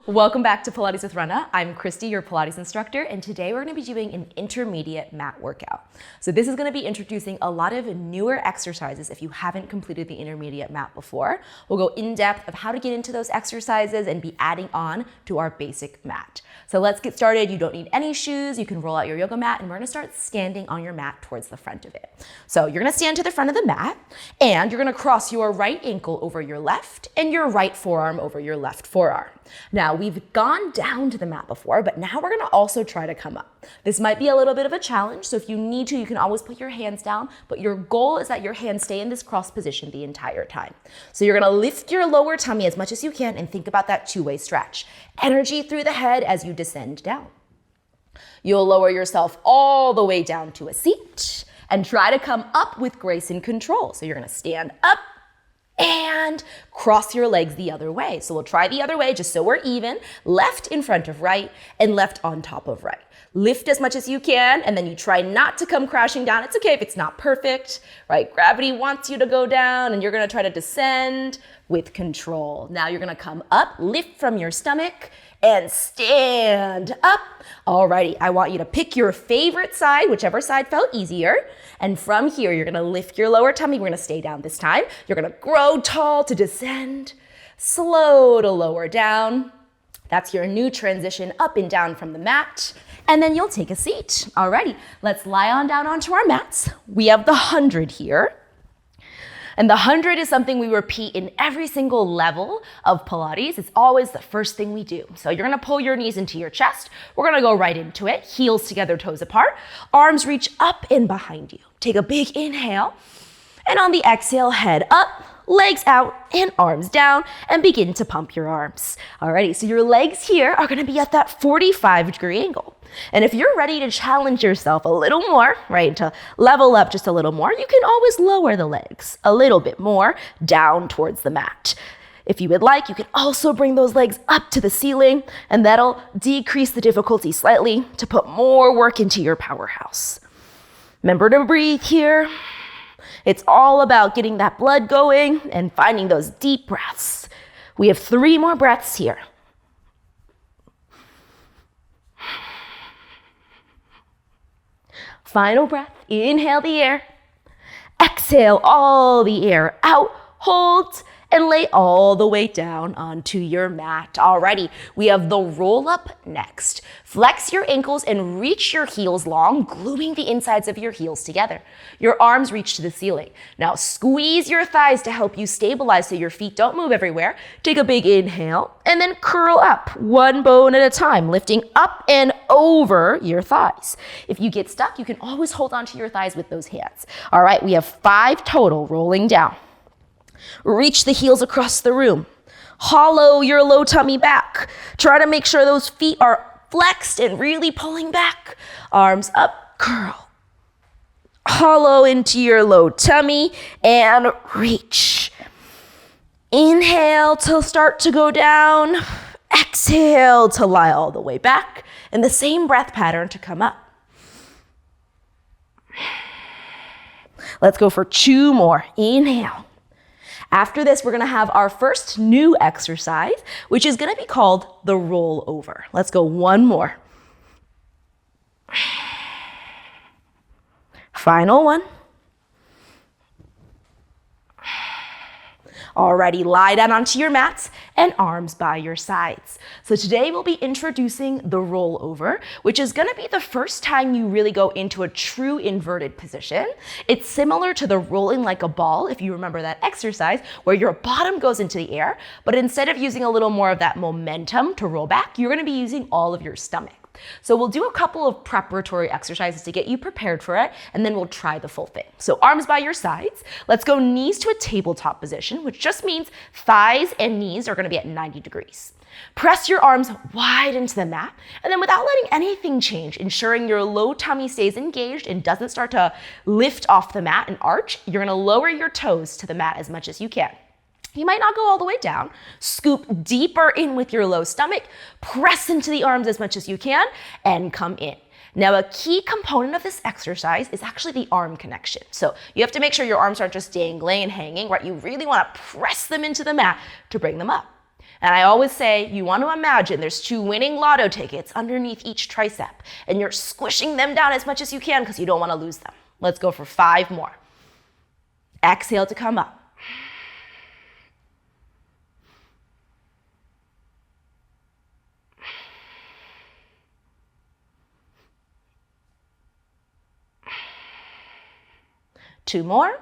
Welcome back to Pilates with Runna. I'm Christy, your Pilates instructor, and today we're going to be doing an intermediate mat workout. So this is going to be introducing a lot of newer exercises if you haven't completed the intermediate mat before. We'll go in depth of how to get into those exercises and be adding on to our basic mat. So let's get started. You don't need any shoes. You can roll out your yoga mat, and we're going to start standing on your mat towards the front of it. So you're going to stand to the front of the mat, and you're going to cross your right ankle over your left and your right forearm over your left forearm. Now, we've gone down to the mat before, but now we're gonna also try to come up. This might be a little bit of a challenge, so if you need to, you can always put your hands down, but your goal is that your hands stay in this cross position the entire time. So you're gonna lift your lower tummy as much as you can and think about that two-way stretch. Energy through the head as you descend down. You'll lower yourself all the way down to a seat and try to come up with grace and control. So you're gonna stand up, and cross your legs the other way. So we'll try the other way just so we're even. Left in front of right and left on top of right. Lift as much as you can, and then you try not to come crashing down. It's okay if it's not perfect, right? Gravity wants you to go down, and you're gonna try to descend with control. Now you're gonna come up, lift from your stomach, and stand up. Alrighty, I want you to pick your favorite side, whichever side felt easier. And from here, you're gonna lift your lower tummy. We're gonna stay down this time. You're gonna grow tall to descend, slow to lower down. That's your new transition up and down from the mat. And then you'll take a seat. Alrighty, let's lie on down onto our mats. We have the 100 here. And the 100 is something we repeat in every single level of Pilates. It's always the first thing we do. So you're gonna pull your knees into your chest. We're gonna go right into it. Heels together, toes apart. Arms reach up and behind you. Take a big inhale. And on the exhale, head up, legs out, and arms down, and begin to pump your arms. Alrighty, so your legs here are gonna be at that 45-degree angle. And if you're ready to challenge yourself a little more, right, to level up just a little more, you can always lower the legs a little bit more down towards the mat. If you would like, you can also bring those legs up to the ceiling, and that'll decrease the difficulty slightly to put more work into your powerhouse. Remember to breathe here. It's all about getting that blood going and finding those deep breaths. We have 3 more breaths here. Final breath, inhale the air, exhale all the air out, hold, and lay all the way down onto your mat. Alrighty, we have the roll up next. Flex your ankles and reach your heels long, gluing the insides of your heels together. Your arms reach to the ceiling. Now squeeze your thighs to help you stabilize so your feet don't move everywhere. Take a big inhale and then curl up, one bone at a time, lifting up and over your thighs. If you get stuck, you can always hold onto your thighs with those hands. All right, we have 5 total rolling down. Reach the heels across the room. Hollow your low tummy back. Try to make sure those feet are flexed and really pulling back. Arms up, curl. Hollow into your low tummy and reach. Inhale to start to go down. Exhale to lie all the way back. And the same breath pattern to come up. Let's go for 2 more. Inhale. After this, we're gonna have our first new exercise, which is gonna be called the roll over. Let's go 1 more. Final one. Alrighty, lie down onto your mats and arms by your sides. So today we'll be introducing the roll over, which is gonna be the first time you really go into a true inverted position. It's similar to the rolling like a ball, if you remember that exercise, where your bottom goes into the air, but instead of using a little more of that momentum to roll back, you're gonna be using all of your stomach. So we'll do a couple of preparatory exercises to get you prepared for it, and then we'll try the full thing. So arms by your sides. Let's go knees to a tabletop position, which just means thighs and knees are gonna be at 90 degrees. Press your arms wide into the mat, and then without letting anything change, ensuring your low tummy stays engaged and doesn't start to lift off the mat and arch, you're gonna lower your toes to the mat as much as you can. You might not go all the way down. Scoop deeper in with your low stomach, press into the arms as much as you can, and come in. Now, a key component of this exercise is actually the arm connection. So you have to make sure your arms aren't just dangling and hanging, right? You really want to press them into the mat to bring them up. And I always say, you want to imagine there's 2 winning lotto tickets underneath each tricep, and you're squishing them down as much as you can because you don't want to lose them. Let's go for 5 more. Exhale to come up. Two more.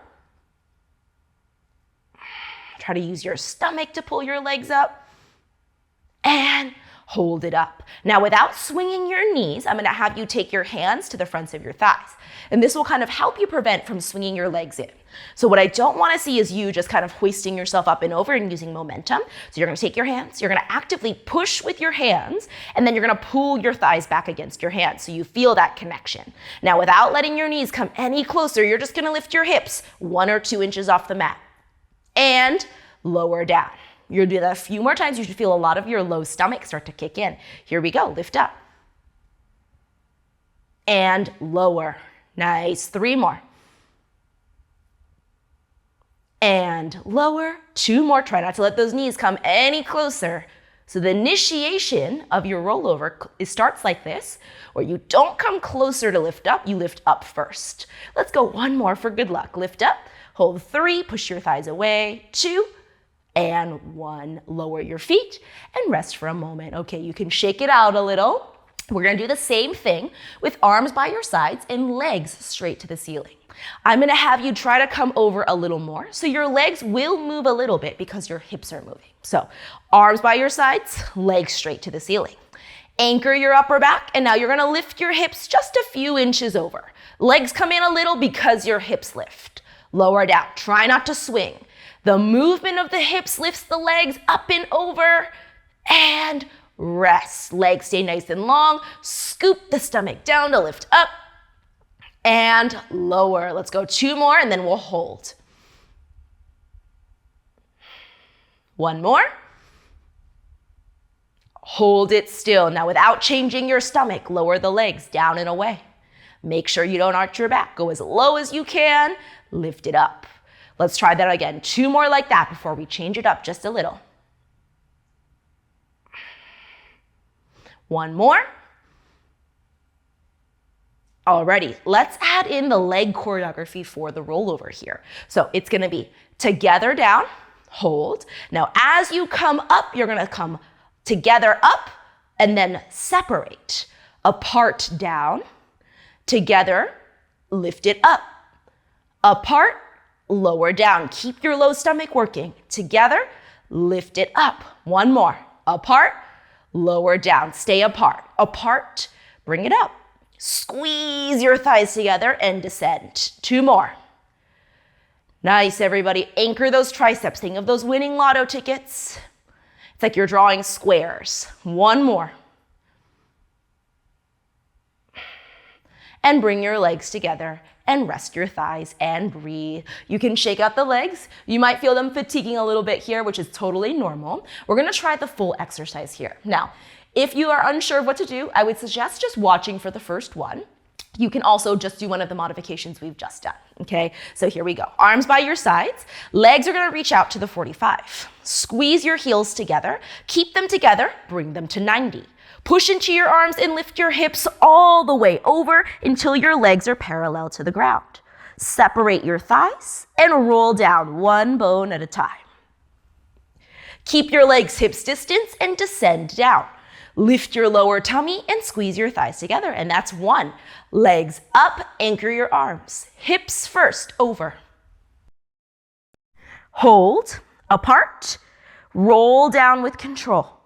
Try to use your stomach to pull your legs up. And hold it up. Now, without swinging your knees, I'm going to have you take your hands to the fronts of your thighs. And this will kind of help you prevent from swinging your legs in. So what I don't want to see is you just kind of hoisting yourself up and over and using momentum. So you're going to take your hands, you're going to actively push with your hands, and then you're going to pull your thighs back against your hands so you feel that connection. Now, without letting your knees come any closer, you're just going to lift your hips 1 or 2 inches off the mat and lower down. You'll do that a few more times. You should feel a lot of your low stomach start to kick in. Here we go. Lift up. And lower. Nice. 3 more. And lower. 2 more. Try not to let those knees come any closer. So the initiation of your rollover, it starts like this, where you don't come closer to lift up. You lift up first. Let's go 1 more for good luck. Lift up. Hold 3. Push your thighs away. 2. And 1, lower your feet and rest for a moment. Okay, you can shake it out a little. We're gonna do the same thing with arms by your sides and legs straight to the ceiling. I'm gonna have you try to come over a little more. So your legs will move a little bit because your hips are moving. So arms by your sides, legs straight to the ceiling. Anchor your upper back, and now you're gonna lift your hips just a few inches over. Legs come in a little because your hips lift. Lower down, try not to swing. The movement of the hips lifts the legs up and over, and rest. Legs stay nice and long. Scoop the stomach down to lift up and lower. Let's go 2 more and then we'll hold. 1 more. Hold it still. Now without changing your stomach, lower the legs down and away. Make sure you don't arch your back. Go as low as you can. Lift it up. Let's try that again. 2 more like that before we change it up just a little. 1 more. Alrighty, let's add in the leg choreography for the rollover here. So it's gonna be together down, hold. Now as you come up, you're gonna come together up and then separate. Apart down, together, lift it up. Apart, lower down. Keep your low stomach working. Together, lift it up. 1 more. Apart, lower down. Stay apart. Apart, bring it up. Squeeze your thighs together and descend. 2 more. Nice, everybody. Anchor those triceps. Think of those winning lotto tickets. It's like you're drawing squares. 1 more. And bring your legs together and rest your thighs and breathe. You can shake out the legs. You might feel them fatiguing a little bit here, which is totally normal. We're gonna try the full exercise here. Now, if you are unsure of what to do, I would suggest just watching for the first one. You can also just do one of the modifications we've just done, okay? So here we go. Arms by your sides. Legs are gonna reach out to the 45. Squeeze your heels together. Keep them together. Bring them to 90. Push into your arms and lift your hips all the way over until your legs are parallel to the ground. Separate your thighs and roll down 1 bone at a time. Keep your legs hips distance and descend down. Lift your lower tummy and squeeze your thighs together. And that's 1. Legs up, anchor your arms. Hips first, over. Hold, apart, roll down with control.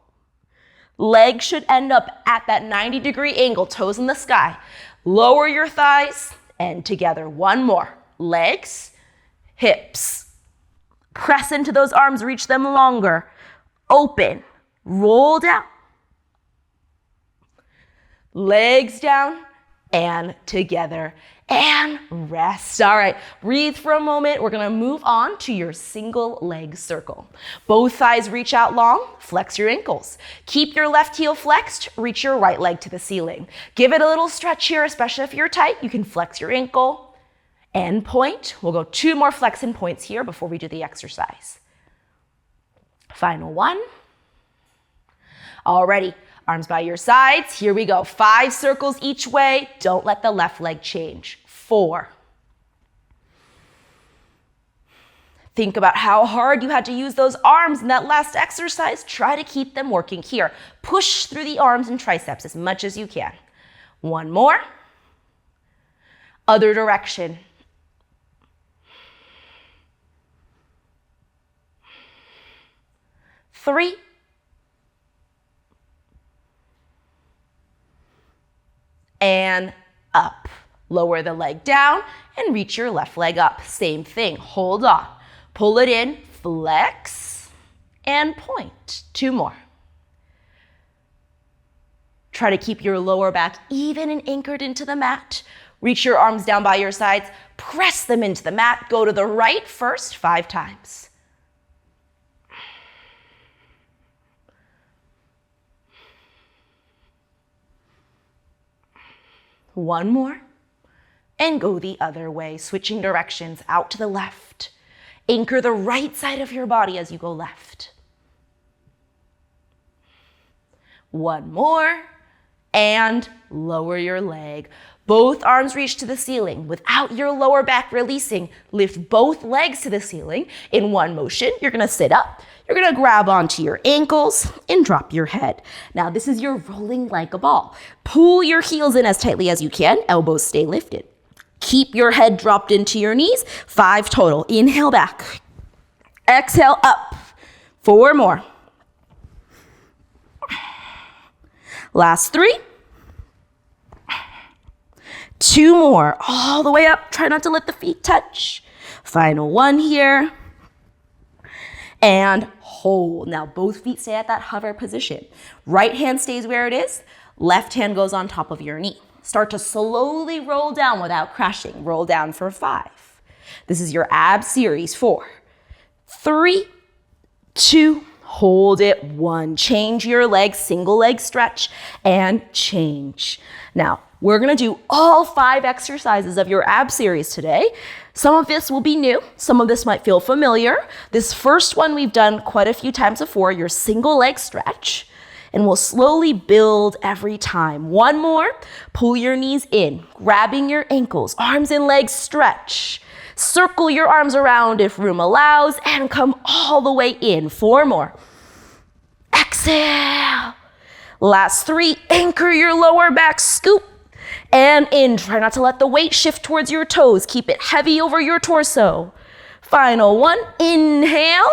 Legs should end up at that 90-degree angle, toes in the sky. Lower your thighs and together. 1 more. Legs, hips. Press into those arms, reach them longer. Open, roll down. Legs down and together and rest. All right, breathe for a moment. We're gonna move on to your single leg circle. Both thighs reach out long, flex your ankles. Keep your left heel flexed, reach your right leg to the ceiling. Give it a little stretch here, especially if you're tight. You can flex your ankle and point. We'll go 2 more flex and points here before we do the exercise. Final 1. Alrighty, arms by your sides. Here we go. 5 circles each way. Don't let the left leg change. 4. Think about how hard you had to use those arms in that last exercise. Try to keep them working here. Push through the arms and triceps as much as you can. 1 more. Other direction. 3. And up. Lower the leg down and reach your left leg up. Same thing. Hold on. Pull it in, flex, and point. 2 more. Try to keep your lower back even and anchored into the mat. Reach your arms down by your sides. Press them into the mat. Go to the right first 5 times. One more. And go the other way, switching directions out to the left. Anchor the right side of your body as you go left. 1 more, and lower your leg. Both arms reach to the ceiling without your lower back releasing. Lift both legs to the ceiling. In one motion, you're gonna sit up. You're gonna grab onto your ankles and drop your head. Now, this is your rolling like a ball. Pull your heels in as tightly as you can. Elbows stay lifted. Keep your head dropped into your knees. 5 total. Inhale back. Exhale up. 4 more. Last 3. 2 more. All the way up. Try not to let the feet touch. Final 1 here. And hold. Now both feet stay at that hover position. Right hand stays where it is. Left hand goes on top of your knee. Start to slowly roll down without crashing. Roll down for 5. This is your ab series. 4, 3, 2, hold it. 1. Change your legs, single leg stretch, and change. Now, we're gonna do all 5 exercises of your ab series today. Some of this will be new. Some of this might feel familiar. This first one we've done quite a few times before, your single leg stretch. And we'll slowly build every time. 1 more, pull your knees in, grabbing your ankles, arms and legs stretch. Circle your arms around if room allows, and come all the way in. 4 more. Exhale. Last 3, anchor your lower back, scoop, and in. Try not to let the weight shift towards your toes. Keep it heavy over your torso. Final 1, inhale.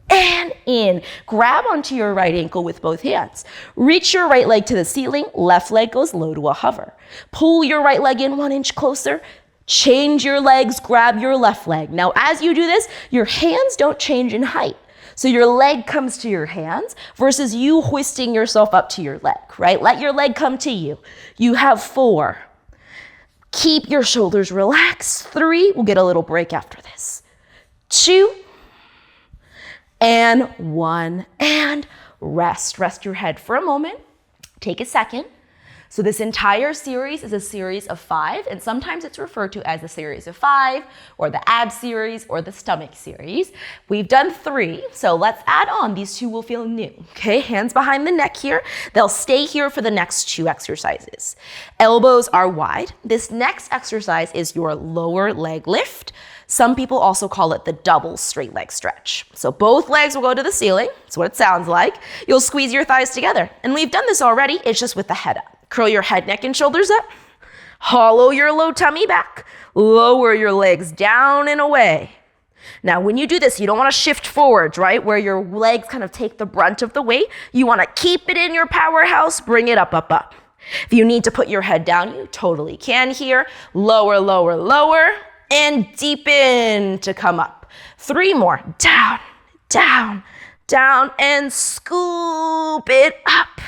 And in. Grab onto your right ankle with both hands. Reach your right leg to the ceiling. Left leg goes low to a hover. Pull your right leg in 1 inch closer. Change your legs. Grab your left leg. Now, as you do this, your hands don't change in height. So your leg comes to your hands versus you hoisting yourself up to your leg, right? Let your leg come to you. You have 4. Keep your shoulders relaxed. 3. We'll get a little break after this. 2. And 1, and rest. Rest your head for a moment. Take a second. So this entire series is a series of 5, and sometimes it's referred to as a series of 5, or the ab series, or the stomach series. We've done 3, so let's add on. These 2 will feel new. Okay, hands behind the neck here. They'll stay here for the next 2 exercises. Elbows are wide. This next exercise is your lower leg lift. Some people also call it the double straight leg stretch. So both legs will go to the ceiling. That's what it sounds like. You'll squeeze your thighs together. And we've done this already. It's just with the head up. Curl your head, neck, and shoulders up. Hollow your low tummy back. Lower your legs down and away. Now, when you do this, you don't want to shift forwards, right? Where your legs kind of take the brunt of the weight. You want to keep it in your powerhouse. Bring it up, up, up. If you need to put your head down, you totally can here. Lower, lower, lower. And deepen to come up. 3 more. Down, down, down, and scoop it up.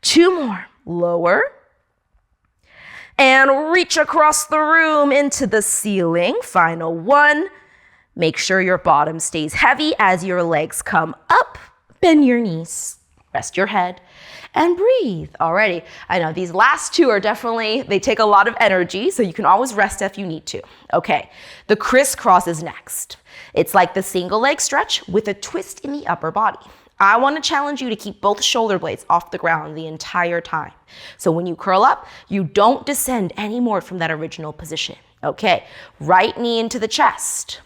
2 more. Lower. And reach across the room into the ceiling. Final 1. Make sure your bottom stays heavy as your legs come up. Bend your knees. Rest your head. And breathe. Alrighty. I know these last 2 are definitely, they take a lot of energy, so you can always rest if you need to. Okay, the crisscross is next. It's like the single leg stretch with a twist in the upper body. I want to challenge you to keep both shoulder blades off the ground the entire time. So when you curl up, you don't descend anymore from that original position. Okay, right knee into the chest.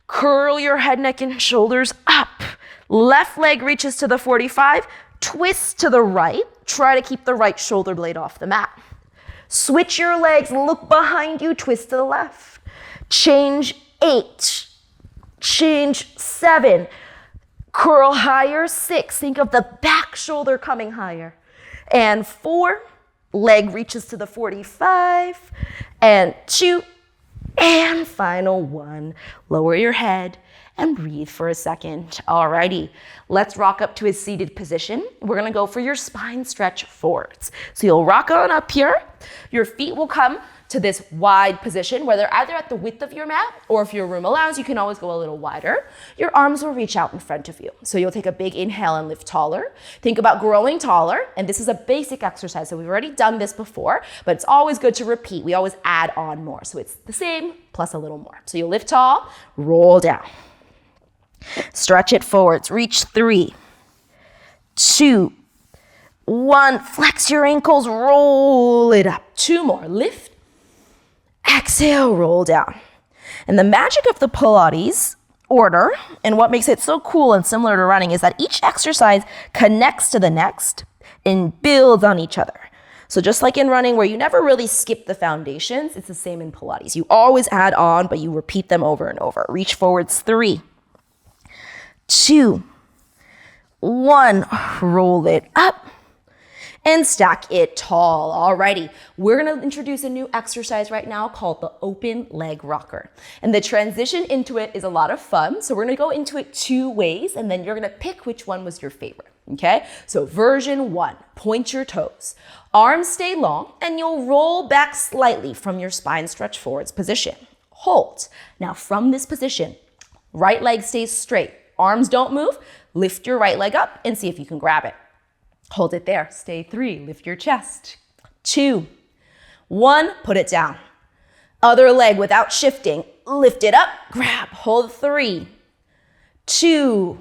Curl your head, neck, and shoulders up. Left leg reaches to the 45. Twist to the right. Try to keep the right shoulder blade off the mat. Switch your legs, look behind you, twist to the left. Change 8. Change 7. Curl higher, 6. Think of the back shoulder coming higher. And 4. Leg reaches to the 45. And 2. And final 1. Lower your head and breathe for a second. Alrighty, let's rock up to a seated position. We're gonna go for your spine stretch forwards. So you'll rock on up here. Your feet will come to this wide position where they're either at the width of your mat, or if your room allows, you can always go a little wider. Your arms will reach out in front of you. So you'll take a big inhale and lift taller. Think about growing taller, and this is a basic exercise. So we've already done this before, but it's always good to repeat. We always add on more. So it's the same plus a little more. So you'll lift tall, roll down. Stretch it forwards. Reach 3, 2, 1. Flex your ankles. Roll it up. 2 more. Lift. Exhale. Roll down. And the magic of the Pilates order, and what makes it so cool and similar to running, is that each exercise connects to the next and builds on each other. So just like in running, where you never really skip the foundations, it's the same in Pilates. You always add on, but you repeat them over and over. Reach forwards. 3, 2, 1, roll it up and stack it tall. Alrighty, we're gonna introduce a new exercise right now called the open leg rocker. And the transition into it is a lot of fun. So we're gonna go into it 2 ways, and then you're gonna pick which one was your favorite, okay? So version 1, point your toes. Arms stay long, and you'll roll back slightly from your spine stretch forwards position. Hold. Now from this position, right leg stays straight. Arms don't move. Lift your right leg up and see if you can grab it. Hold it there. Stay 3. Lift your chest. 2, 1. Put it down. Other leg without shifting. Lift it up. Grab. Hold 3, 2,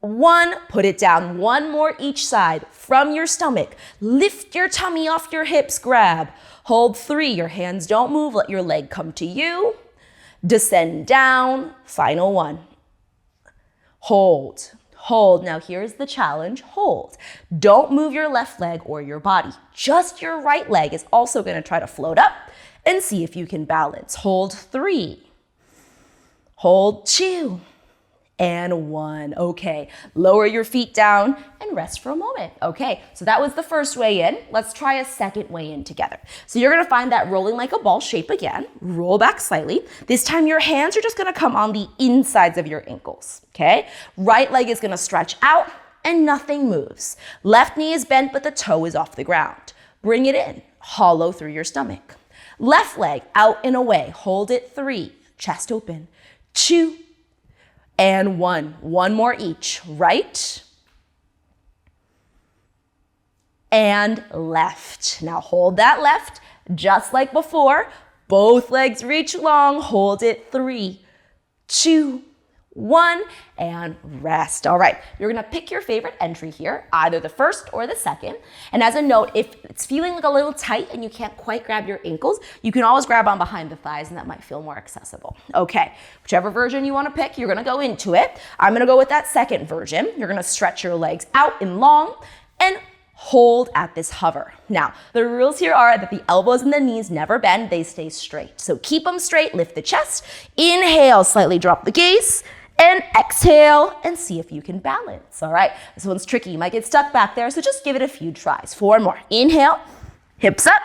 1. Put it down. 1 more each side from your stomach. Lift your tummy off your hips. Grab. Hold 3. Your hands don't move. Let your leg come to you. Descend down. Final 1. Hold, hold. Now here's the challenge, hold. Don't move your left leg or your body. Just your right leg is also gonna try to float up and see if you can balance. Hold 3, hold 2, and 1. Okay, lower your feet down and rest for a moment. Okay, so that was the first way in. Let's try a second way in together. So you're gonna find that rolling like a ball shape again. Roll back slightly. This time your hands are just gonna come on the insides of your ankles, okay? Right leg is gonna stretch out and nothing moves. Left knee is bent, but the toe is off the ground. Bring it in, hollow through your stomach. Left leg out and away. Hold it 3, chest open, 2, and 1. 1 more each. Right and left. Now hold that left just like before. Both legs reach long. Hold it 3, 2, 1, and rest. All right, you're gonna pick your favorite entry here, either the first or the second. And as a note, if it's feeling like a little tight and you can't quite grab your ankles, you can always grab on behind the thighs and that might feel more accessible. Okay, whichever version you wanna pick, you're gonna go into it. I'm gonna go with that second version. You're gonna stretch your legs out and long and hold at this hover. Now, the rules here are that the elbows and the knees never bend, they stay straight. So keep them straight, lift the chest, inhale, slightly drop the gaze, and exhale and see if you can balance. All right, this one's tricky. You might get stuck back there, so just give it a few tries. 4 more. Inhale, hips up,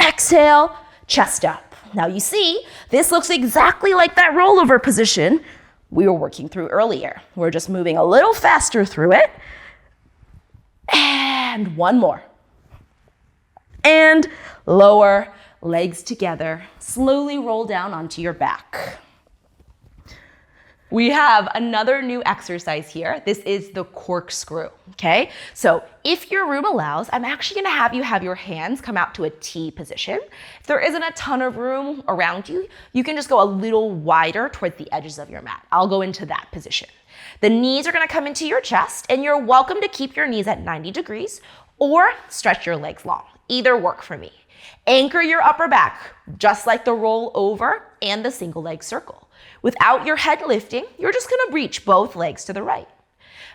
exhale, chest up. Now you see, this looks exactly like that rollover position we were working through earlier. We're just moving a little faster through it. And 1 more. And lower, legs together. Slowly roll down onto your back. We have another new exercise here. This is the corkscrew, okay? So if your room allows, I'm actually gonna have you have your hands come out to a T position. If there isn't a ton of room around you, you can just go a little wider towards the edges of your mat. I'll go into that position. The knees are gonna come into your chest, and you're welcome to keep your knees at 90 degrees or stretch your legs long. Either work for me. Anchor your upper back, just like the roll over and the single leg circle. Without your head lifting, you're just gonna reach both legs to the right.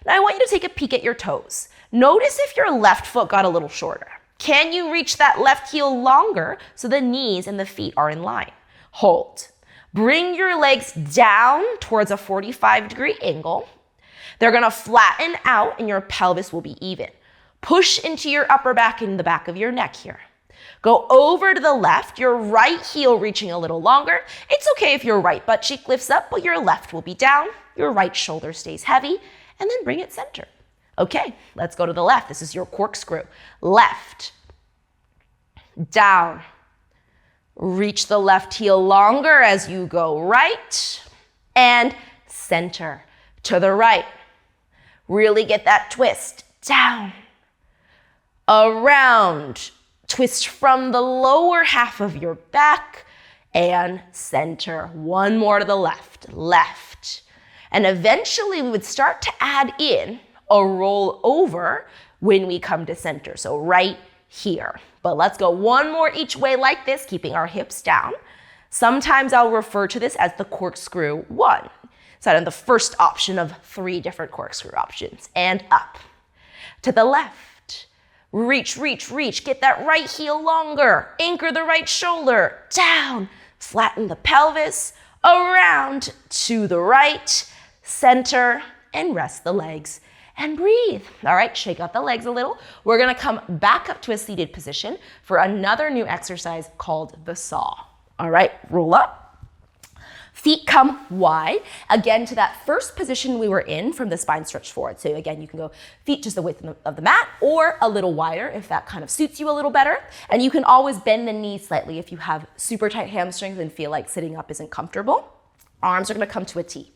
Now I want you to take a peek at your toes. Notice if your left foot got a little shorter. Can you reach that left heel longer so the knees and the feet are in line? Hold. Bring your legs down towards a 45-degree angle. They're gonna flatten out and your pelvis will be even. Push into your upper back and the back of your neck here. Go over to the left, your right heel reaching a little longer. It's okay if your right butt cheek lifts up, but your left will be down. Your right shoulder stays heavy, and then bring it center. Okay, let's go to the left. This is your corkscrew. Left, down. Reach the left heel longer as you go right, and center to the right. Really get that twist. Down, around. Twist from the lower half of your back and center. One more to the left, left. And eventually we would start to add in a roll over when we come to center. So right here. But let's go one more each way like this, keeping our hips down. Sometimes I'll refer to this as the corkscrew 1. So I'm the first option of 3 different corkscrew options. And up. To the left. Reach, reach, reach. Get that right heel longer. Anchor the right shoulder. Down. Flatten the pelvis. Around to the right. Center. And rest the legs. And breathe. All right, shake out the legs a little. We're gonna come back up to a seated position for another new exercise called the saw. All right, roll up. Feet come wide, again to that first position we were in from the spine stretch forward. So again, you can go feet just the width of the mat or a little wider if that kind of suits you a little better. And you can always bend the knees slightly if you have super tight hamstrings and feel like sitting up isn't comfortable. Arms are gonna come to a T.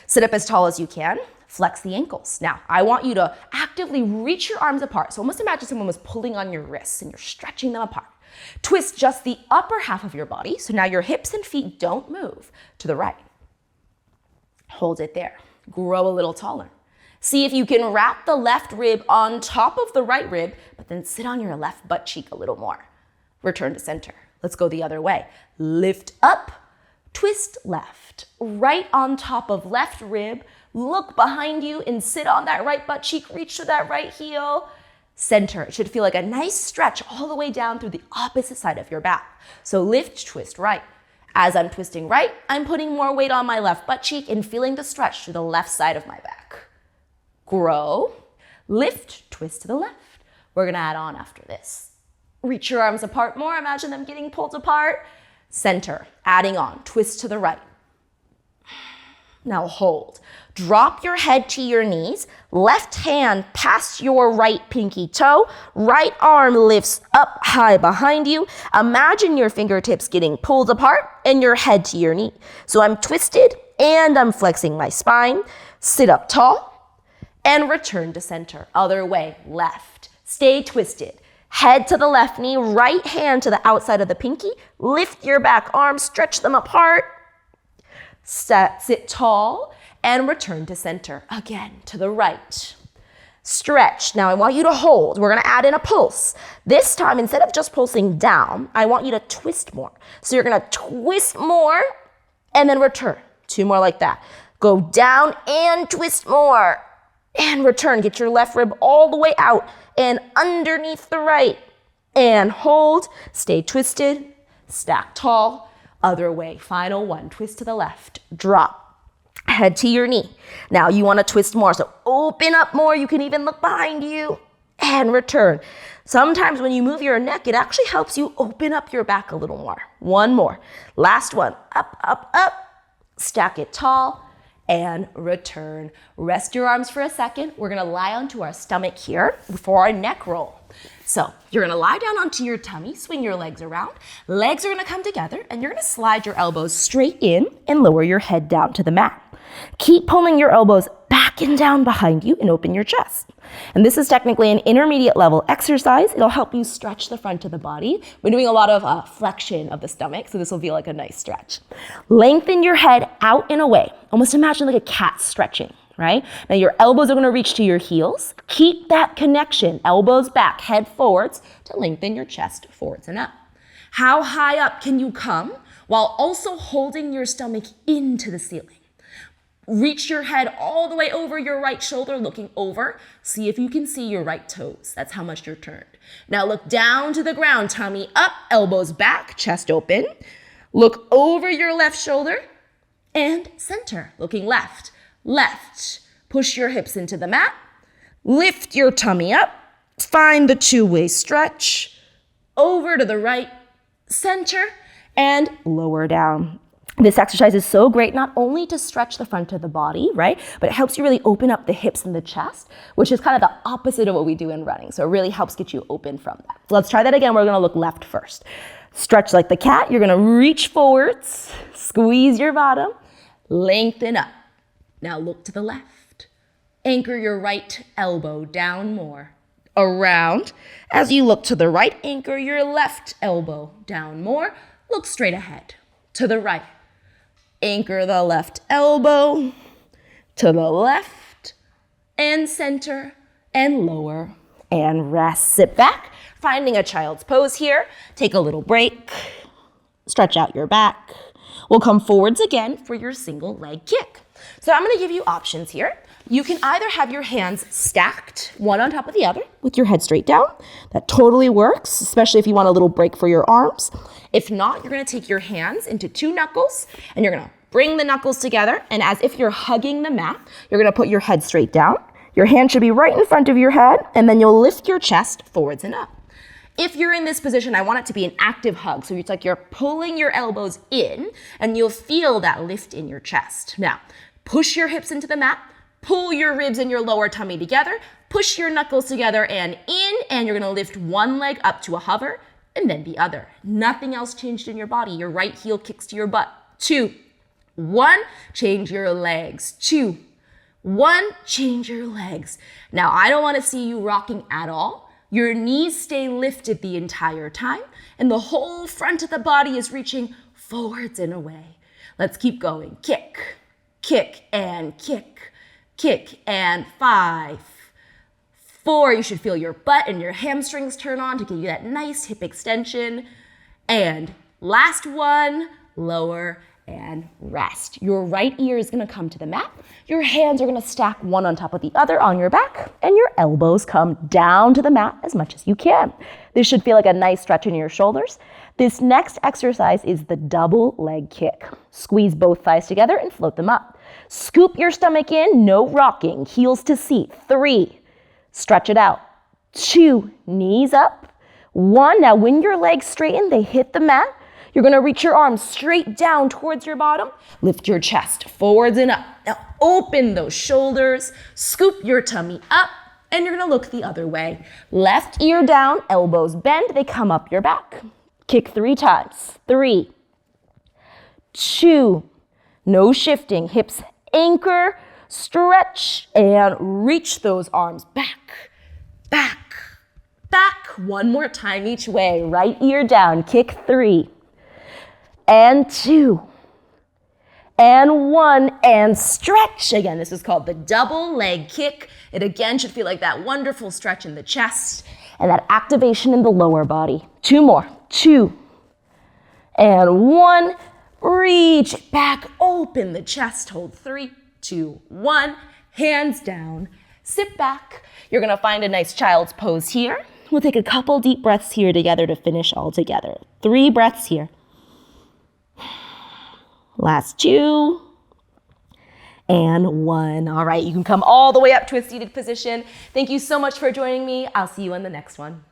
Sit up as tall as you can, flex the ankles. Now, I want you to actively reach your arms apart. So almost imagine someone was pulling on your wrists and you're stretching them apart. Twist just the upper half of your body, so now your hips and feet don't move to the right. Hold it there. Grow a little taller. See if you can wrap the left rib on top of the right rib, but then sit on your left butt cheek a little more. Return to center. Let's go the other way. Lift up, twist left. Right on top of left rib. Look behind you and sit on that right butt cheek. Reach to that right heel. Center. It should feel like a nice stretch all the way down through the opposite side of your back. So lift, twist right. As I'm twisting right, I'm putting more weight on my left butt cheek and feeling the stretch to the left side of my back. Grow, lift, twist to the left. We're gonna add on after this. Reach your arms apart more. Imagine them getting pulled apart. Center, adding on, twist to the right. Now hold. Drop your head to your knees, left hand past your right pinky toe, right arm lifts up high behind you. Imagine your fingertips getting pulled apart and your head to your knee. So I'm twisted and I'm flexing my spine. Sit up tall and return to center. Other way, left. Stay twisted. Head to the left knee, right hand to the outside of the pinky. Lift your back arms, stretch them apart. Sit tall and return to center. Again, to the right. Stretch. Now I want you to hold. We're gonna add in a pulse. This time, instead of just pulsing down, I want you to twist more. So you're gonna twist more and then return. 2 more like that. Go down and twist more and return. Get your left rib all the way out and underneath the right. And hold, stay twisted, stack tall. Other way, final one, twist to the left, drop. Head to your knee. Now you want to twist more, so open up more. You can even look behind you and return. Sometimes when you move your neck, it actually helps you open up your back a little more. One more. Last one. Up, up, up. Stack it tall and return. Rest your arms for a second. We're going to lie onto our stomach here for our neck roll. So you're gonna lie down onto your tummy, swing your legs around. Legs are gonna come together and you're gonna slide your elbows straight in and lower your head down to the mat. Keep pulling your elbows back and down behind you and open your chest. And this is technically an intermediate level exercise. It'll help you stretch the front of the body. We're doing a lot of flexion of the stomach, so this will feel like a nice stretch. Lengthen your head out and away. Almost imagine like a cat stretching. right? Now your elbows are gonna reach to your heels. Keep that connection, elbows back, head forwards to lengthen your chest forwards and up. How high up can you come while also holding your stomach into the ceiling? Reach your head all the way over your right shoulder, looking over. See if you can see your right toes. That's how much you're turned. Now look down to the ground, tummy up, elbows back, chest open. Look over your left shoulder and center, looking left, left. Push your hips into the mat. Lift your tummy up. Find the two-way stretch. Over to the right, center, and lower down. This exercise is so great not only to stretch the front of the body, right, but it helps you really open up the hips and the chest, which is kind of the opposite of what we do in running. So it really helps get you open from that. So let's try that again. We're gonna look left first. Stretch like the cat. You're gonna reach forwards, squeeze your bottom, lengthen up. Now look to the left. Anchor your right elbow down more. Around. As you look to the right, anchor your left elbow down more. Look straight ahead. To the right. Anchor the left elbow to the left and center and lower and rest. Sit back, finding a child's pose here. Take a little break. Stretch out your back. We'll come forwards again for your single leg kick. So I'm gonna give you options here. You can either have your hands stacked, one on top of the other, with your head straight down. That totally works, especially if you want a little break for your arms. If not, you're gonna take your hands into two knuckles, and you're gonna bring the knuckles together, and as if you're hugging the mat, you're gonna put your head straight down. Your hand should be right in front of your head, and then you'll lift your chest forwards and up. If you're in this position, I want it to be an active hug. So it's like you're pulling your elbows in, and you'll feel that lift in your chest. Now, push your hips into the mat, pull your ribs and your lower tummy together, push your knuckles together and in, and you're gonna lift one leg up to a hover and then the other. Nothing else changed in your body. Your right heel kicks to your butt. 2, 1, change your legs. 2, 1, change your legs. Now, I don't wanna see you rocking at all. Your knees stay lifted the entire time, and the whole front of the body is reaching forwards and away. Let's keep going. Kick, kick, and kick. Kick, and 5, 4, you should feel your butt and your hamstrings turn on to give you that nice hip extension. And last one, lower and rest. Your right ear is gonna come to the mat. Your hands are gonna stack one on top of the other on your back, and your elbows come down to the mat as much as you can. This should feel like a nice stretch in your shoulders. This next exercise is the double leg kick. Squeeze both thighs together and float them up. Scoop your stomach in, no rocking, heels to seat. 3, stretch it out. 2, knees up. 1, now when your legs straighten, they hit the mat. You're gonna reach your arms straight down towards your bottom. Lift your chest forwards and up. Now open those shoulders, scoop your tummy up, and you're gonna look the other way. Left ear down, elbows bend, they come up your back. Kick 3 times. 3, 2, no shifting, hips anchor, stretch, and reach those arms back, back, back. One more time each way. Right ear down, kick 3, and 2, and 1, and stretch. Again, this is called the double leg kick. It again should feel like that wonderful stretch in the chest and that activation in the lower body. 2 more. 2, and 1. Reach back, open the chest, hold 3, 2, 1. Hands down, sit back. You're gonna find a nice child's pose here. We'll take a couple deep breaths here together to finish all together. 3 breaths here. Last 2, and 1. All right, you can come all the way up to a seated position. Thank you so much for joining me. I'll see you in the next one.